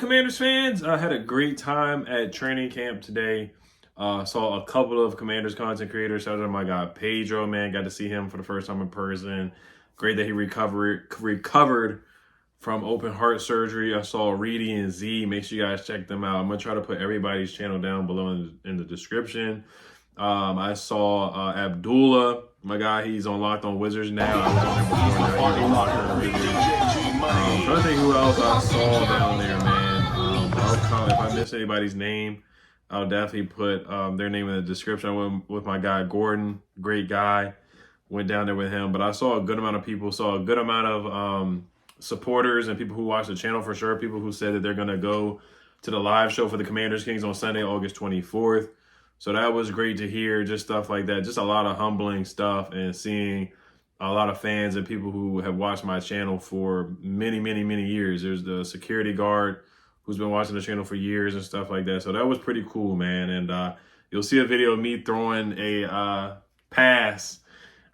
Commanders fans? I had a great time at training camp today. Saw a couple of Commanders content creators. Shout out to my guy Pedro, man. Got to see him for the first time in person. Great that he recovered from open heart surgery. I saw Reedy and Z. Make sure you guys check them out. I'm gonna try to put everybody's channel down below in the description. I saw Abdullah, my guy. He's on Locked On Wizards now. I was on him before. Now he's on Locked On Wizards. Trying to think who else I saw down there, man. If I miss anybody's name, I'll definitely put their name in the description. I went with my guy Gordon, great guy. Went down there with him, but I saw a good amount of people. Saw a good amount of supporters and people who watch the channel for sure. People who said that they're gonna go to the live show for the Commanders Kings on Sunday, August 24th. So that was great to hear. Just stuff like that. Just a lot of humbling stuff and seeing a lot of fans and people who have watched my channel for many, many, many years. There's the security guard who's been watching the channel for years and stuff like that. So that was pretty cool, man. And you'll see a video of me throwing a pass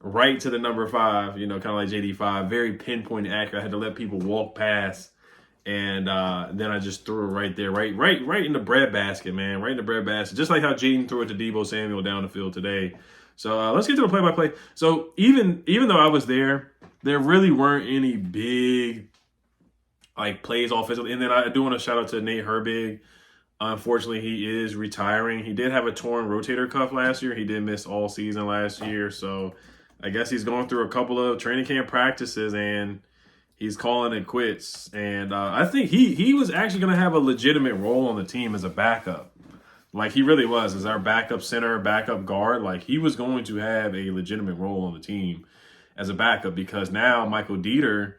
right to the number 5, you know, kind of like JD5, very pinpoint accurate. I had to let people walk past. And then I just threw it right there, right in the bread basket, man, right in the bread basket. Just like how Jaden threw it to Deebo Samuel down the field today. So let's get to the play-by-play. So even though I was there really weren't any big like plays offensively. And then I do want to shout out to Nate Herbig. Unfortunately, he is retiring. He did have a torn rotator cuff last year. He did miss all season last year. So I guess he's going through a couple of training camp practices and he's calling it quits. And I think he was actually going to have a legitimate role on the team as a backup. Like he really was, as our backup center, backup guard. Like he was going to have a legitimate role on the team as a backup because now Michael Dieter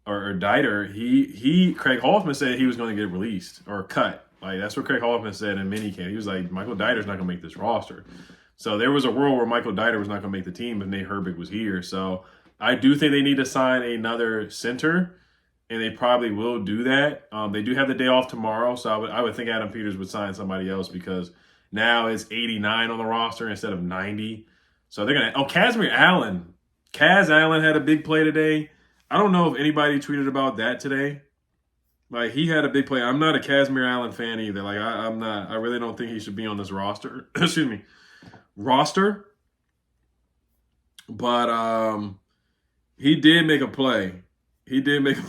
or Dieter, Craig Hoffman said he was going to get released or cut. Like that's what Craig Hoffman said in minicamp. He was like, Michael Dieter's not going to make this roster. So there was a world where Michael Dieter was not going to make the team if Nate Herbig was here. So I do think they need to sign another center, and they probably will do that. They do have the day off tomorrow, so I would think Adam Peters would sign somebody else because now it's 89 on the roster instead of 90. So they're going to – Kazmir Allen. Kaz Allen had a big play today. I don't know if anybody tweeted about that today. Like, he had a big play. I'm not a Kazmir Allen fan either. Like, I'm not – I really don't think he should be on this roster. Excuse me. Roster. But he did make a play. He did make a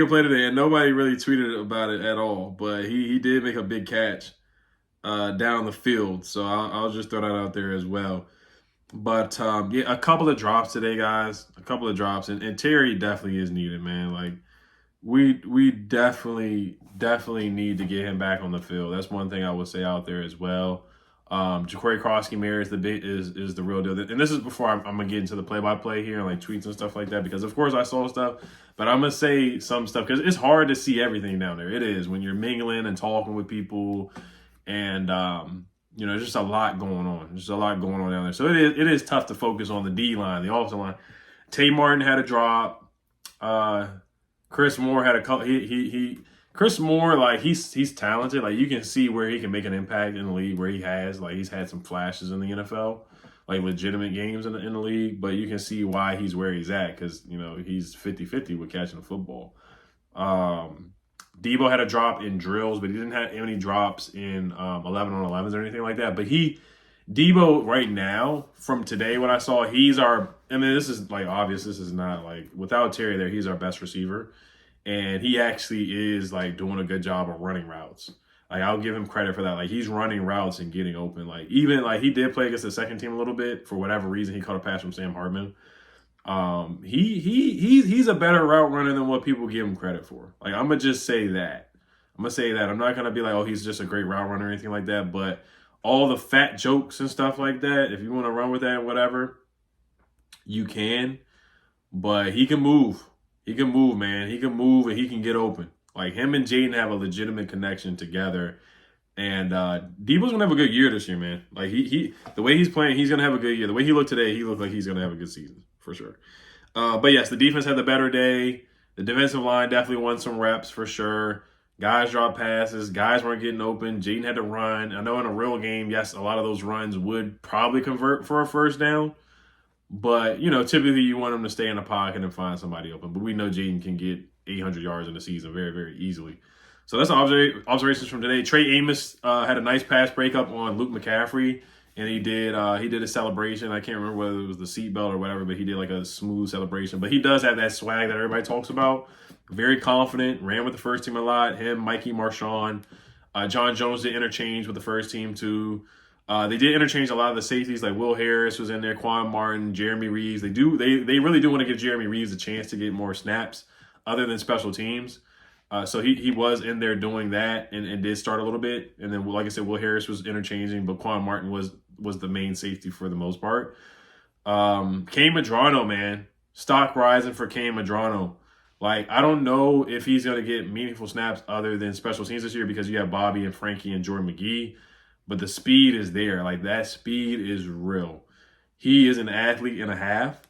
play today, and nobody really tweeted about it at all. But he did make a big catch down the field. So I'll just throw that out there as well. But, yeah, a couple of drops today, guys. A couple of drops. And Terry definitely is needed, man. Like, we definitely need to get him back on the field. That's one thing I would say out there as well. Ja'Cory Crosby-Mayer is the real deal. And this is before I'm going to get into the play-by-play here and like tweets and stuff like that because, of course, I saw stuff. But I'm going to say some stuff because it's hard to see everything down there. It is when you're mingling and talking with people and, you know, there's just a lot going on. There's a lot going on down there. So it is tough to focus on the D-line, the offensive line. Tay Martin had a drop. Chris Moore had a couple. Chris Moore, like, he's talented. Like, you can see where he can make an impact in the league, where he has. Like, he's had some flashes in the NFL, like, legitimate games in the league. But you can see why he's where he's at because, you know, he's 50-50 with catching the football. Deebo had a drop in drills, but he didn't have any drops in 11-on-11s or anything like that. But Deebo right now, from today, what I saw, I mean, this is, like, obvious. This is not, like, without Terry there, he's our best receiver. And he actually is, like, doing a good job of running routes. Like, I'll give him credit for that. Like, he's running routes and getting open. Like, even, like, he did play against the second team a little bit. For whatever reason, he caught a pass from Sam Hartman. He's a better route runner than what people give him credit for. Like, I'm going to just say that. I'm not going to be like, oh, he's just a great route runner or anything like that. But all the fat jokes and stuff like that, if you want to run with that, whatever, you can. But he can move. He can move, man. He can move and he can get open. Like, him and Jaden have a legitimate connection together. And Deebo's going to have a good year this year, man. Like, the way he's playing, he's going to have a good year. The way he looked today, he looked like he's going to have a good season, for sure. But, yes, the defense had the better day. The defensive line definitely won some reps, for sure. Guys dropped passes. Guys weren't getting open. Jaden had to run. I know in a real game, yes, a lot of those runs would probably convert for a first down. But, you know, typically you want him to stay in the pocket and find somebody open. But we know Jaden can get 800 yards in the season very, very easily. So that's observations from today. Trey Amos had a nice pass breakup on Luke McCaffrey, and he did a celebration. I can't remember whether it was the seatbelt or whatever, but he did like a smooth celebration. But he does have that swag that everybody talks about. Very confident, ran with the first team a lot. Him, Mikey Marshawn, John Jones did interchange with the first team too. They did interchange a lot of the safeties, like Will Harris was in there, Quan Martin, Jeremy Reeves. They really do want to give Jeremy Reeves a chance to get more snaps other than special teams. So he was in there doing that and did start a little bit. And then, like I said, Will Harris was interchanging, but Quan Martin was the main safety for the most part. Kain Medrano, man. Stock rising for Kain Medrano. Like, I don't know if he's going to get meaningful snaps other than special teams this year because you have Bobby and Frankie and Jordan McGee. But the speed is there. Like, that speed is real. He is an athlete and a half.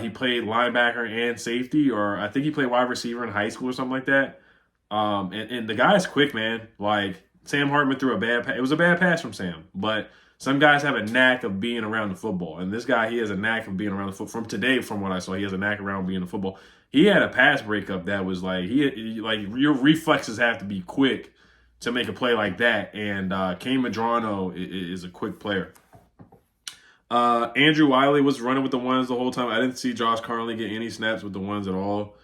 He played linebacker and safety, or I think he played wide receiver in high school or something like that. And the guy is quick, man. Like, Sam Hartman threw a bad pass. It was a bad pass from Sam. But some guys have a knack of being around the football. And this guy, he has a knack of being around the football. From today, from what I saw, he has a knack around being the football. He had a pass breakup that was like, your reflexes have to be quick to make a play like that. And Kain Medrano is a quick player. Andrew Wiley was running with the ones the whole time. I didn't see Josh Carnley get any snaps with the ones at all.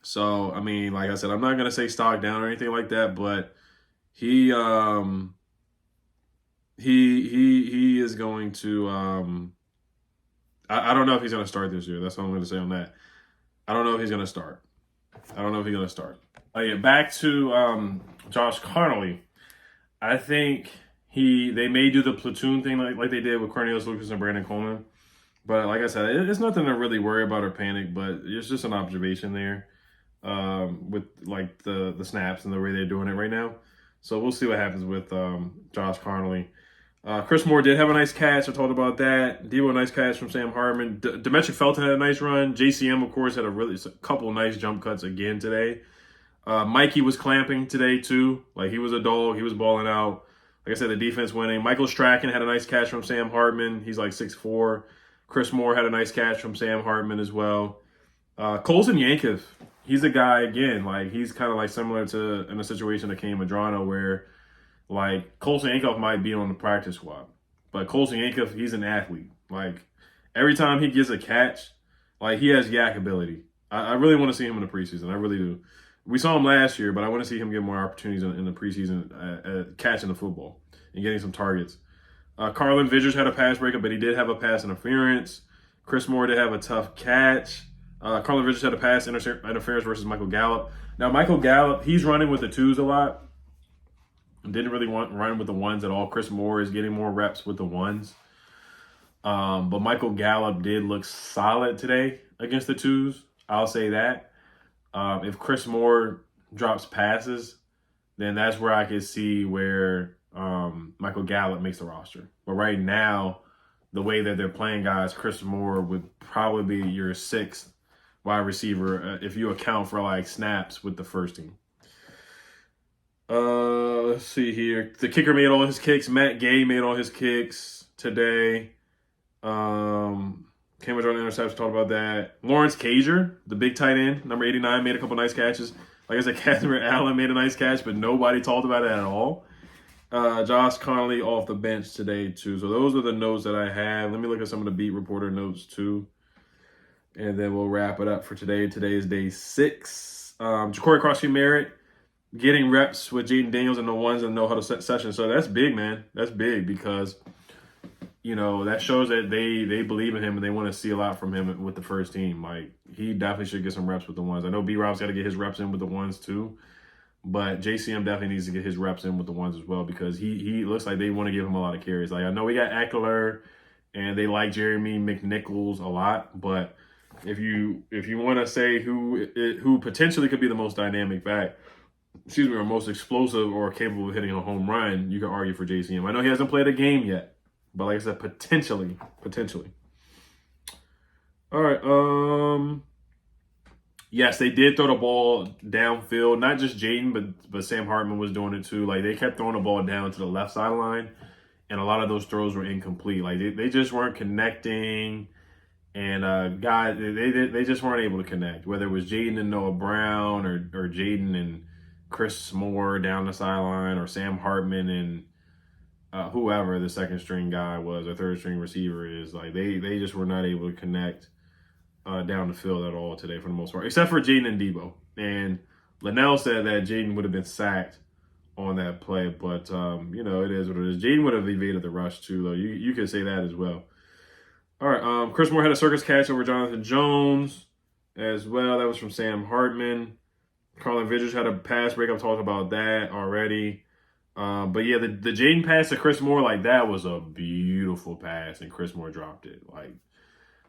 So, I mean, like I said, I'm not going to say stock down or anything like that, but he is going to I don't know if he's going to start this year. That's all I'm going to say on that. I don't know if he's going to start. Oh, yeah, back to Josh Carnley. I think they may do the platoon thing like they did with Cornelius Lucas and Brandon Coleman. But like I said, it's nothing to really worry about or panic, but it's just an observation there with like the snaps and the way they're doing it right now. So we'll see what happens with Josh Carnley. Chris Moore did have a nice catch. I told about that. Debo, a nice catch from Sam Hartman. Demetric Felton had a nice run. JCM, of course, had a couple nice jump cuts again today. Mikey was clamping today, too. Like, he was a dog. He was balling out. Like I said, the defense winning. Michael Strachan had a nice catch from Sam Hartman. He's like 6'4". Chris Moore had a nice catch from Sam Hartman as well. Colson Yankiv, he's a guy, again, like, he's kind of like similar to in a situation that Kain Medrano where, like, Colson Yankiv might be on the practice squad. But Colson Yankiv, he's an athlete. Like, every time he gets a catch, like, he has yak ability. I really want to see him in the preseason. I really do. We saw him last year, but I want to see him get more opportunities in the preseason catching the football and getting some targets. Carlin Vidgers had a pass breakup, but he did have a pass interference. Chris Moore did have a tough catch. Carlin Vidgers had a pass interference versus Michael Gallup. Now, Michael Gallup, he's running with the twos a lot. Didn't really run with the ones at all. Chris Moore is getting more reps with the ones. But Michael Gallup did look solid today against the twos. I'll say that. If Chris Moore drops passes, then that's where I could see where Michael Gallup makes the roster. But right now, the way that they're playing guys, Chris Moore would probably be your sixth wide receiver if you account for like snaps with the first team. Let's see here. The kicker made all his kicks. Matt Gay made all his kicks today. Cambridge on interception, talked about that. Lawrence Cager, the big tight end, number 89, made a couple nice catches. Like I said, Catherine Allen made a nice catch, but nobody talked about it at all. Josh Carnley off the bench today, too. So those are the notes that I have. Let me look at some of the beat reporter notes, too. And then we'll wrap it up for today. Today is day 6. Ja'Cory Crosby Merritt getting reps with Jaden Daniels and the ones that know how to set sessions. So that's big, man. That's big because, you know, that shows that they believe in him and they want to see a lot from him with the first team. Like, he definitely should get some reps with the ones. I know B-Rob's got to get his reps in with the ones, too. But JCM definitely needs to get his reps in with the ones as well because he looks like they want to give him a lot of carries. Like, I know we got Eckler and they like Jeremy McNichols a lot, but if you want to say who potentially could be the most dynamic back, or most explosive or capable of hitting a home run, you can argue for JCM. I know he hasn't played a game yet, but like I said, potentially. All right. Yes, they did throw the ball downfield. Not just Jaden, but Sam Hartman was doing it too. Like, they kept throwing the ball down to the left sideline, and a lot of those throws were incomplete. Like, they just weren't connecting, and guys, they just weren't able to connect. Whether it was Jaden and Noah Brown or Jaden and Chris Moore down the sideline, or Sam Hartman and whoever the second string guy was or third string receiver is. Like they just were not able to connect down the field at all today for the most part, except for Jaden and Debo. And Linnell said that Jaden would have been sacked on that play, but it is what it is. Jaden would have evaded the rush too, though. You could say that as well. All right, Chris Moore had a circus catch over Jonathan Jones as well. That was from Sam Hartman. Carlin Vidridge had a pass break. I've talked about that already. But yeah, the Jaden pass to Chris Moore, like that was a beautiful pass, and Chris Moore dropped it.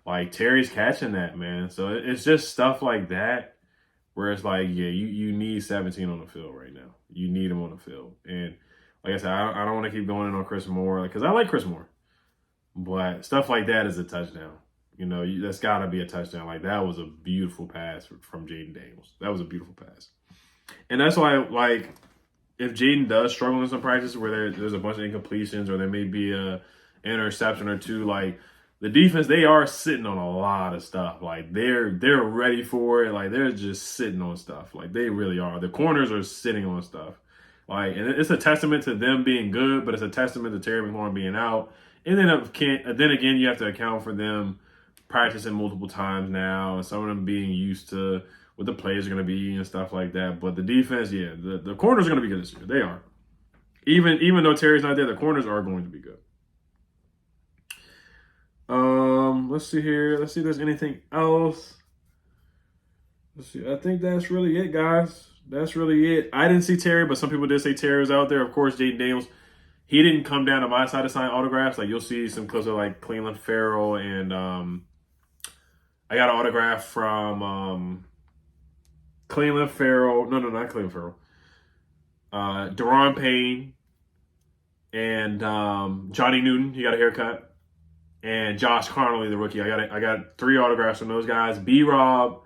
Like Terry's catching that, man. So it's just stuff like that where it's like, yeah, you need 17 on the field right now. You need him on the field. And like I said, I don't want to keep going in on Chris Moore because I like Chris Moore. But stuff like that is a touchdown. That's got to be a touchdown. Like, that was a beautiful pass from Jaden Daniels. That was a beautiful pass. And that's why, like, if Jaden does struggle in some practices where there's a bunch of incompletions or there may be a interception or two, like, the defense, they are sitting on a lot of stuff. Like, they're ready for it. Like, they're just sitting on stuff. Like, they really are. The corners are sitting on stuff. Like, and it's a testament to them being good, but it's a testament to Terry McLaurin being out. And then again, you have to account for them practicing multiple times now, and some of them being used to what the plays are going to be and stuff like that. But the defense, yeah, the corners are going to be good this year. They are. Even though Terry's not there, the corners are going to be good. Let's see here. Let's see if there's anything else. Let's see. I think that's really it, guys. That's really it. I didn't see Terry, but some people did say Terry was out there. Of course, Jaden Daniels. He didn't come down to my side to sign autographs. Like, you'll see some clips of, like, Cleveland Farrell and I got an autograph from Cleveland Farrell. No, not Cleveland Farrell. Deron Payne and Johnny Newton. He got a haircut. And Josh Connolly, the rookie. I got 3 autographs from those guys. B-Rob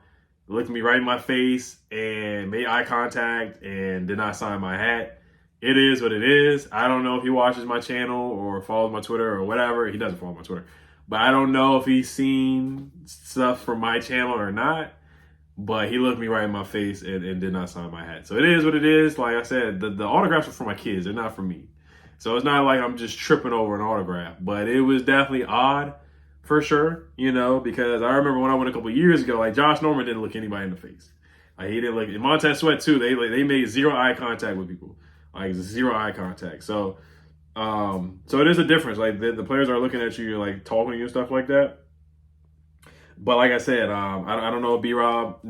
looked me right in my face and made eye contact and did not sign my hat. It is what it is. I don't know if he watches my channel or follows my Twitter or whatever. He doesn't follow my Twitter. But I don't know if he's seen stuff from my channel or not. But he looked me right in my face and did not sign my hat. So it is what it is. Like I said, the autographs are for my kids. They're not for me. So it's not like I'm just tripping over an autograph. But it was definitely odd for sure, because I remember when I went a couple years ago, like Josh Norman didn't look anybody in the face. Like, he didn't look. And Montez Sweat too. They made zero eye contact with people. Like, zero eye contact. So it is a difference. Like, the players are looking at you, like, talking to you and stuff like that. But like I said, I don't know if B-Rob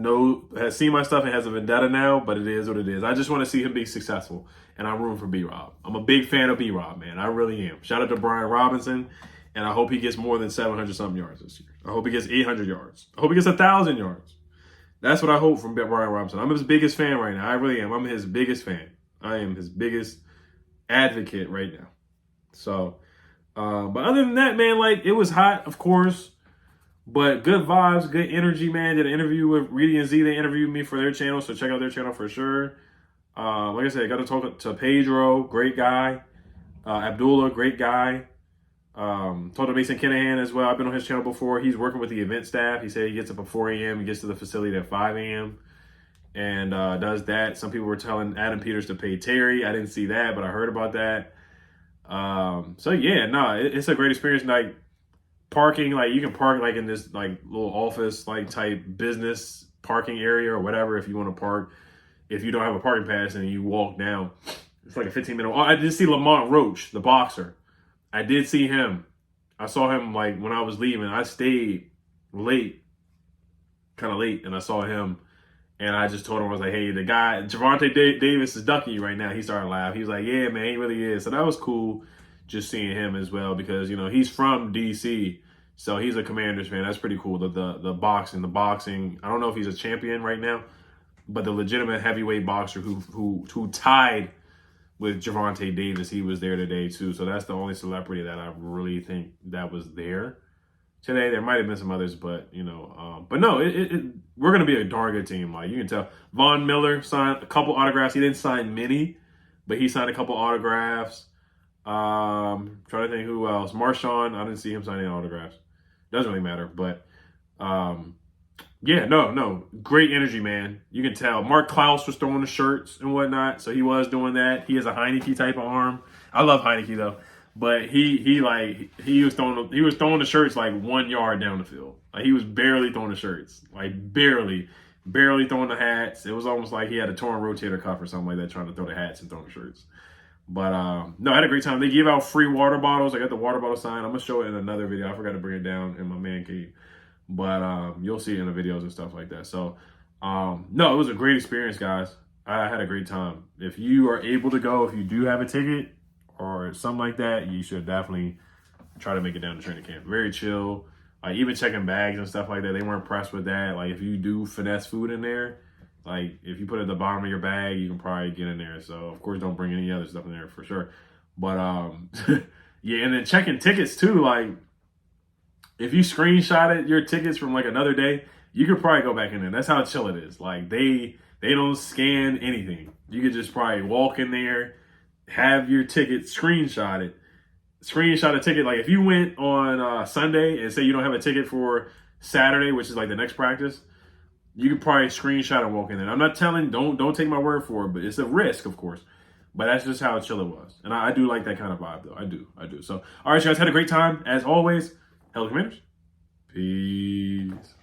has seen my stuff and has a vendetta now, but it is what it is. I just want to see him be successful, and I'm rooting for B-Rob. I'm a big fan of B-Rob, man. I really am. Shout out to Brian Robinson, and I hope he gets more than 700-something yards this year. I hope he gets 800 yards. I hope he gets 1,000 yards. That's what I hope from Brian Robinson. I'm his biggest fan right now. I really am. I'm his biggest fan. I am his biggest advocate right now. So, but other than that, man, like, it was hot, of course, but good vibes, good energy, man. Did an interview with Reedy and Z. They interviewed me for their channel, so check out their channel for sure. Like I said, I got to talk to Pedro, great guy. Abdullah, great guy. Talked to Mason Kinahan as well. I've been on his channel before. He's working with the event staff. He said he gets up at 4 a.m. He gets to the facility at 5 a.m. and does that. Some people were telling Adam Peters to pay Terry. I didn't see that, but I heard about that. So yeah, no, it's a great experience. Like, parking, like, you can park like in this like little office like type business parking area or whatever if you want to park. If you don't have a parking pass and you walk down, it's like a 15-minute. Oh, I did see Lamont Roach, the boxer. I did see him. I saw him like when I was leaving. I stayed late, kind of late, and I saw him. And I just told him, I was like, hey, the guy, Javonte Davis is ducking you right now. He started laughing. He was like, yeah, man, he really is. So that was cool just seeing him as well because, he's from D.C., so he's a Commanders fan. That's pretty cool. The boxing, I don't know if he's a champion right now, but the legitimate heavyweight boxer who tied with Javonte Davis, he was there today too. So that's the only celebrity that I really think that was there today. There might have been some others, but but no, we're gonna be a darn good team. Like, you can tell. Von Miller signed a couple autographs. He didn't sign many, but he signed a couple autographs. Trying to think who else. Marshawn, I didn't see him signing autographs. Doesn't really matter, but Yeah, no. Great energy, man. You can tell. Mark Klaus was throwing the shirts and whatnot, so he was doing that. He has a Heineke type of arm. I love Heineke though, but he was throwing the shirts like 1 yard down the field. Like he was barely throwing the shirts, like barely throwing the hats. It was almost like he had a torn rotator cuff or something like that, trying to throw the hats and throw the shirts. But no, I had a great time. They give out free water bottles. I got the water bottle sign. I'm gonna show it in another video. I forgot to bring it down in my man cave. But you'll see it in the videos and stuff like that. So no, it was a great experience, guys. I had a great time. If you are able to go, if you do have a ticket or something like that, you should definitely try to make it down to training camp. Very chill. Like even checking bags and stuff like that, they weren't pressed with that. Like if you do finesse food in there, like if you put it at the bottom of your bag, you can probably get in there. So of course don't bring any other stuff in there for sure. But yeah, and then checking tickets too, like if you screenshotted your tickets from like another day, you could probably go back in there. That's how chill it is. Like they don't scan anything. You could just probably walk in there, have your ticket screenshot a ticket. Like if you went on Sunday and say you don't have a ticket for Saturday, which is like the next practice, you could probably screenshot and walk in there. I'm not telling, don't take my word for it, but it's a risk, of course. But that's just how chill it was. And I do like that kind of vibe though. I do. So, all right, you guys, had a great time. As always, Hello Commanders. Peace.